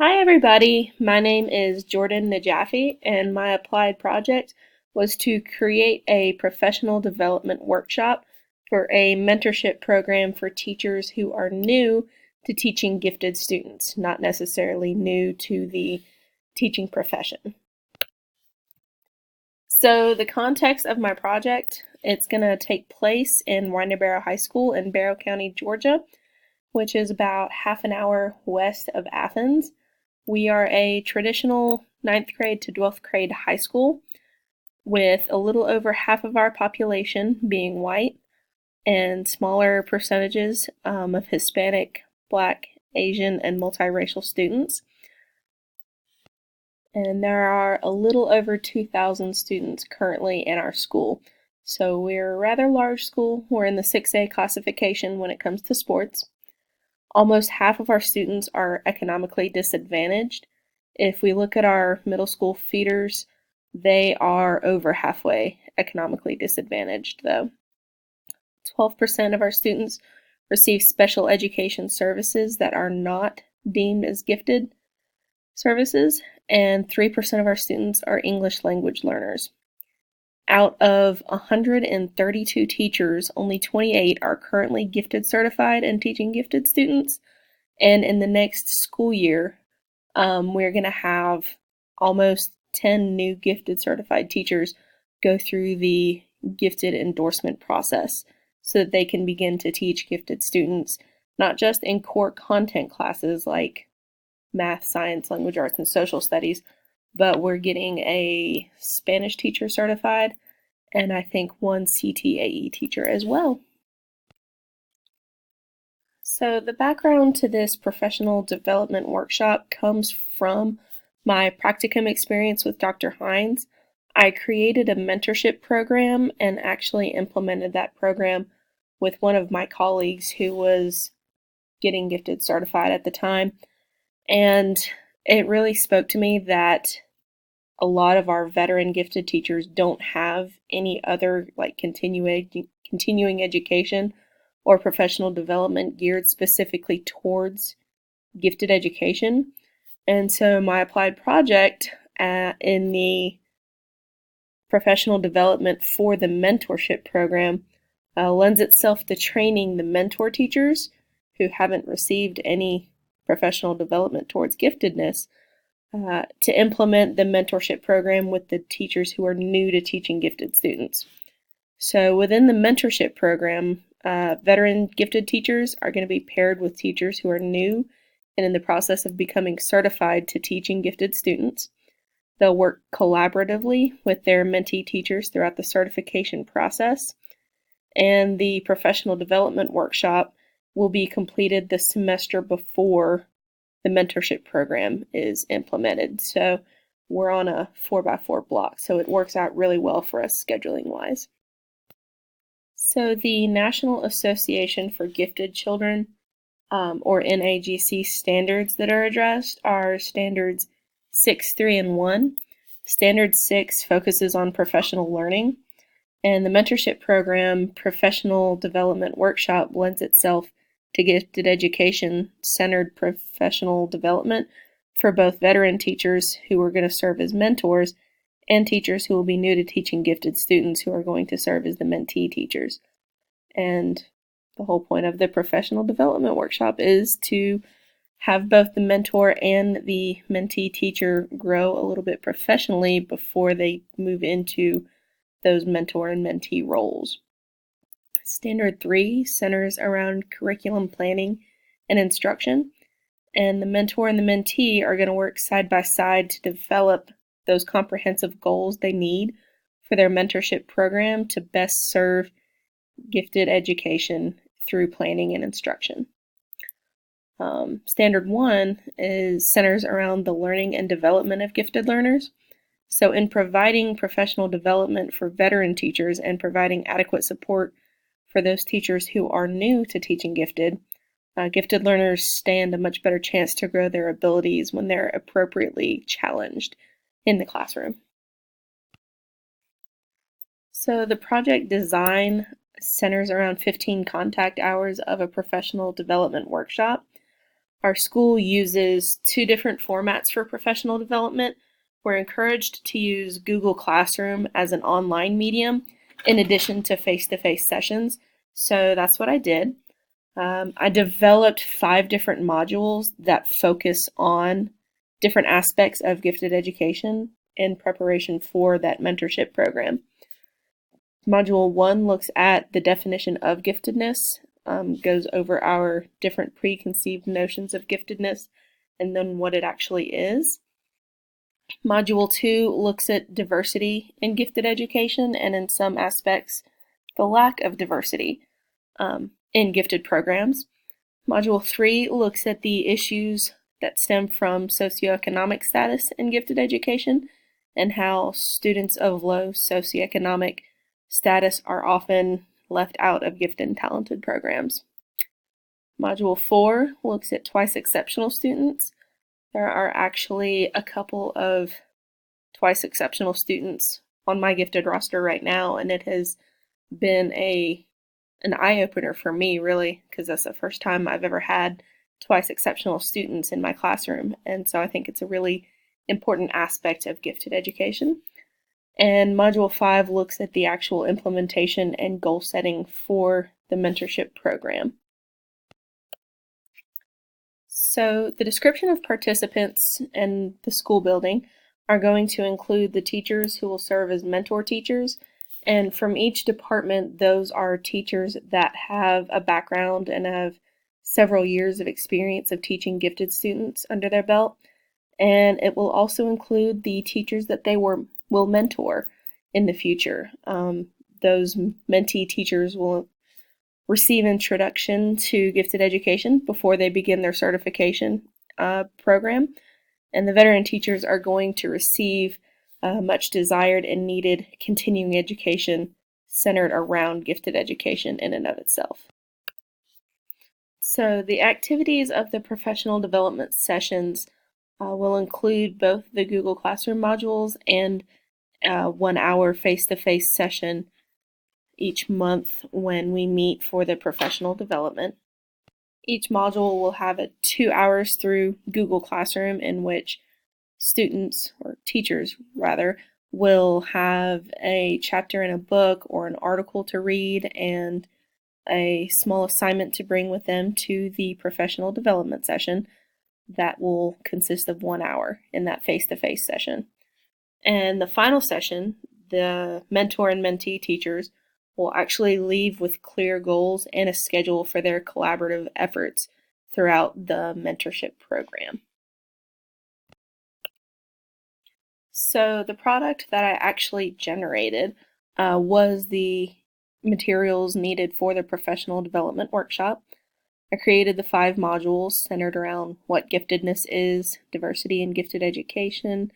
Hi everybody, my name is Jordan Najafi and my applied project was to create a professional development workshop for a mentorship program for teachers who are new to teaching gifted students, not necessarily new to the teaching profession. So the context of my project, it's going to take place in Barrow High School in Barrow County, Georgia, which is about half an hour west of Athens. We are a traditional 9th grade to 12th grade high school with a little over half of our population being white and smaller percentages of Hispanic, Black, Asian, and multiracial students. And there are a little over 2,000 students currently in our school. So we're a rather large school. We're in the 6A classification when it comes to sports. Almost half of our students are economically disadvantaged. If we look at our middle school feeders, they are over halfway economically disadvantaged, though. 12% of our students receive special education services that are not deemed as gifted services, and 3% of our students are English language learners. Out of 132 teachers, only 28 are currently gifted certified and teaching gifted students. And in the next school year, we're going to have almost 10 new gifted certified teachers go through the gifted endorsement process so that they can begin to teach gifted students, not just in core content classes like math, science, language arts, and social studies, but we're getting a Spanish teacher certified and I think one CTAE teacher as well. So the background to this professional development workshop comes from my practicum experience with Dr. Hines. I created a mentorship program and actually implemented that program with one of my colleagues who was getting gifted certified at the time. And it really spoke to me that a lot of our veteran gifted teachers don't have any other like continuing education or professional development geared specifically towards gifted education. And so my applied project in the professional development for the mentorship program lends itself to training the mentor teachers who haven't received any professional development towards giftedness to implement the mentorship program with the teachers who are new to teaching gifted students. So within the mentorship program, veteran gifted teachers are going to be paired with teachers who are new and in the process of becoming certified to teaching gifted students. They'll work collaboratively with their mentee teachers throughout the certification process, and the professional development workshop will be completed the semester before the mentorship program is implemented. So we're on a 4x4 block, so it works out really well for us scheduling wise. So the National Association for Gifted Children, or NAGC standards that are addressed are standards 6, 3, and 1. Standard 6 focuses on professional learning, and the mentorship program professional development workshop lends itself to gifted education centered professional development for both veteran teachers who are going to serve as mentors and teachers who will be new to teaching gifted students who are going to serve as the mentee teachers. And the whole point of the professional development workshop is to have both the mentor and the mentee teacher grow a little bit professionally before they move into those mentor and mentee roles. Standard 3 centers around curriculum planning and instruction, and the mentor and the mentee are going to work side by side to develop those comprehensive goals they need for their mentorship program to best serve gifted education through planning and instruction. Standard 1 centers around the learning and development of gifted learners. So in providing professional development for veteran teachers and providing adequate support for those teachers who are new to teaching gifted learners stand a much better chance to grow their abilities when they're appropriately challenged in the classroom. So the project design centers around 15 contact hours of a professional development workshop. Our school uses two different formats for professional development. We're encouraged to use Google Classroom as an online medium in addition to face-to-face sessions. So that's what I did. I developed 5 different modules that focus on different aspects of gifted education in preparation for that mentorship program. Module 1 looks at the definition of giftedness, goes over our different preconceived notions of giftedness and then what it actually is. Module 2 looks at diversity in gifted education and in some aspects the lack of diversity in gifted programs. Module 3 looks at the issues that stem from socioeconomic status in gifted education and how students of low socioeconomic status are often left out of gifted and talented programs. Module 4 looks at twice exceptional students. There are actually a couple of twice exceptional students on my gifted roster right now, and it has been an eye-opener for me, really, because that's the first time I've ever had twice exceptional students in my classroom, and so I think it's a really important aspect of gifted education. And Module 5 looks at the actual implementation and goal setting for the mentorship program. So the description of participants and the school building are going to include the teachers who will serve as mentor teachers. And from each department, those are teachers that have a background and have several years of experience of teaching gifted students under their belt. And it will also include the teachers that they will mentor in the future. Those mentee teachers will receive introduction to gifted education before they begin their certification program. And the veteran teachers are going to receive much desired and needed continuing education centered around gifted education in and of itself. So the activities of the professional development sessions will include both the Google Classroom modules and 1 hour face-to-face session each month when we meet for the professional development. Each module will have 2 hours through Google Classroom in which students, or teachers rather, will have a chapter in a book or an article to read and a small assignment to bring with them to the professional development session that will consist of 1 hour in that face-to-face session. And the final session, the mentor and mentee teachers will actually leave with clear goals and a schedule for their collaborative efforts throughout the mentorship program. So the product that I actually generated was the materials needed for the professional development workshop. I created the 5 modules centered around what giftedness is, diversity in gifted education,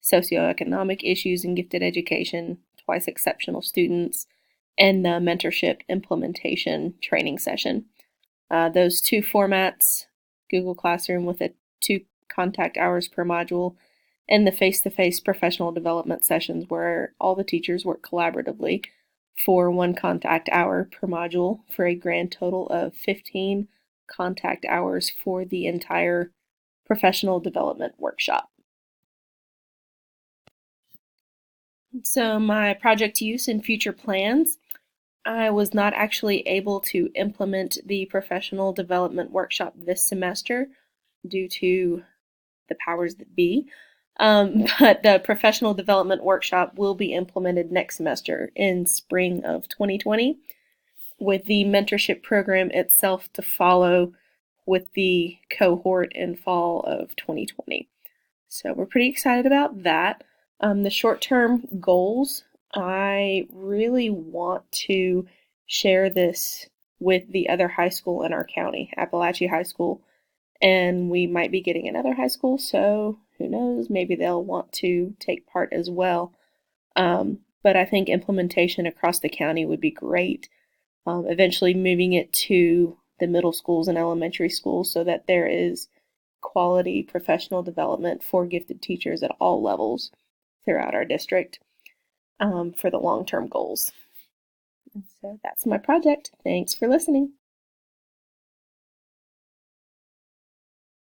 socioeconomic issues in gifted education, twice exceptional students, and the mentorship implementation training session. Those 2 formats, Google Classroom with 2 contact hours per module, and the face-to-face professional development sessions where all the teachers work collaboratively for 1 contact hour per module for a grand total of 15 contact hours for the entire professional development workshop. So my project use and future plans. I was not actually able to implement the professional development workshop this semester due to the powers that be. But the professional development workshop will be implemented next semester in spring of 2020, with the mentorship program itself to follow with the cohort in fall of 2020. So we're pretty excited about that. The short-term goals, I really want to share this with the other high school in our county, Appalachia High School, and we might be getting another high school, so who knows, maybe they'll want to take part as well. But I think implementation across the county would be great. Eventually moving it to the middle schools and elementary schools so that there is quality professional development for gifted teachers at all levels throughout our district for the long-term goals. And so that's my project. Thanks for listening.